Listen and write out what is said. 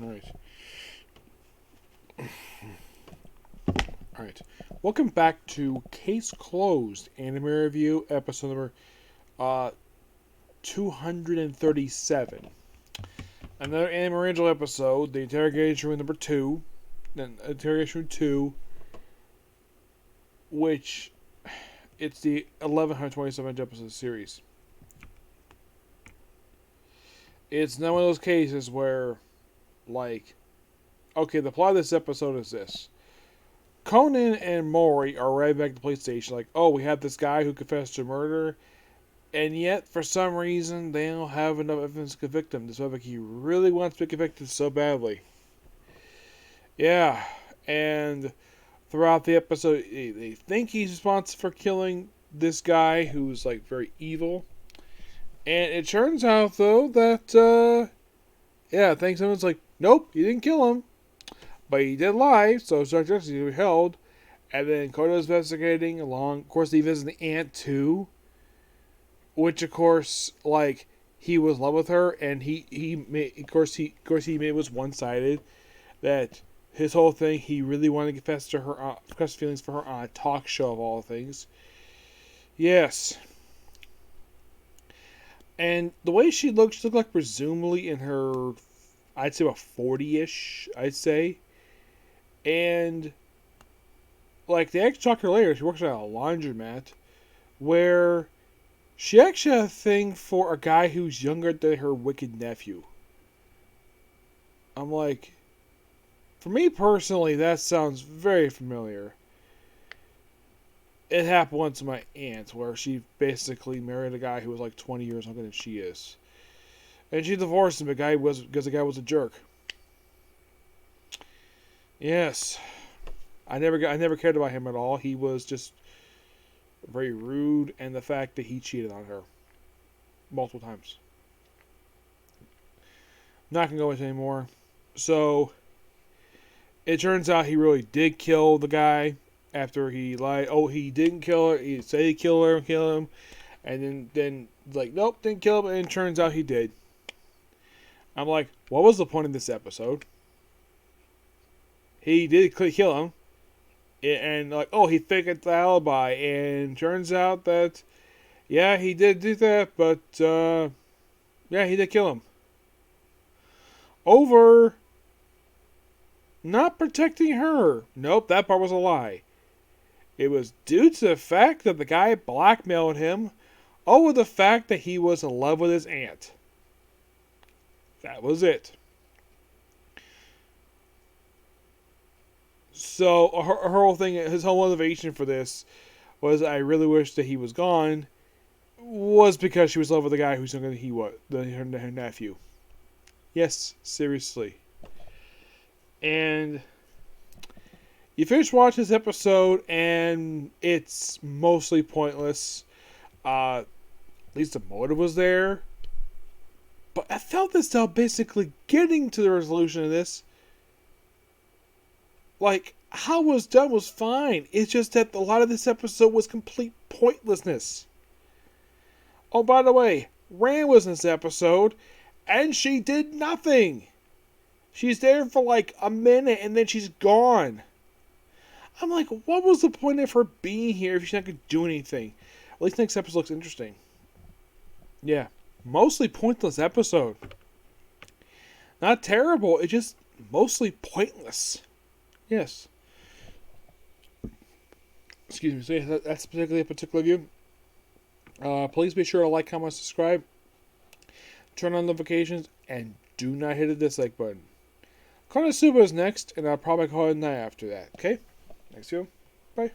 Alright. Alright. Welcome back to Case Closed, Anime Review, episode number 237. Another Anime Original episode, the Interrogation Room number 2. Then Interrogation Room 2, which it's the 1127th episode of the series. It's not one of those cases where, like, okay, the plot of this episode is this. Conan and Mori are right back at the police station, like, oh, we have this guy who confessed to murder, and yet, for some reason, they don't have enough evidence to convict him, despite he really wants to be convicted so badly. Yeah, and throughout the episode, they think he's responsible for killing this guy who's, like, very evil. And it turns out, though, that, yeah, thanks someone's like, nope, you didn't kill him. But he did lie, so subjects to be held. And then Koto's investigating along. Of course, he visits the aunt, too. Which, of course, like, he was in love with her. And he made, of course, he made it was one-sided. That his whole thing, he really wanted to confess to her, confess feelings for her on a talk show of all things. Yes. And the way she looked like presumably in her, I'd say about 40-ish, I'd say. And, like, they actually talk to her later. She works at a laundromat where she actually had a thing for a guy who's younger than her wicked nephew. I'm like, for me personally, that sounds very familiar. It happened once to my aunt, where she basically married a guy who was like 20 years younger than she is. And she divorced him because the guy was a jerk. Yes. I never cared about him at all. He was just very rude, and the fact that he cheated on her multiple times. Not gonna go into anymore. So it turns out he really did kill the guy after he lied. Oh, he didn't kill her. He said he killed him, and then like, nope, didn't kill him. And it turns out he did. I'm like, what was the point of this episode? He did kill him. And like, oh, he faked the alibi. And turns out that, yeah, he did do that. But, yeah, he did kill him. Over not protecting her. Nope, that part was a lie. It was due to the fact that the guy blackmailed him over the fact that he was in love with his aunt. That was it. So her whole thing, his whole motivation for this was, I really wish that he was gone, was because she was in love with the guy who's younger than he was, her nephew. Yes, seriously. And you finish watching this episode, and it's mostly pointless. At least the motive was there. But I felt as though basically getting to the resolution of this, like, how it was done was fine. It's just that a lot of this episode was complete pointlessness. Oh, by the way, Ran was in this episode, and she did nothing. She's there for like a minute, and then she's gone. I'm like, what was the point of her being here if she's not going to do anything? At least next episode looks interesting. Yeah, mostly pointless episode. Not terrible, it's just mostly pointless. Yes. Excuse me. So yeah, that's particularly a particular view. Please be sure to like, comment, subscribe, turn on notifications, and do not hit the dislike button. Konosuba is next, and I'll probably call it a night after that. Okay? Next video. Bye.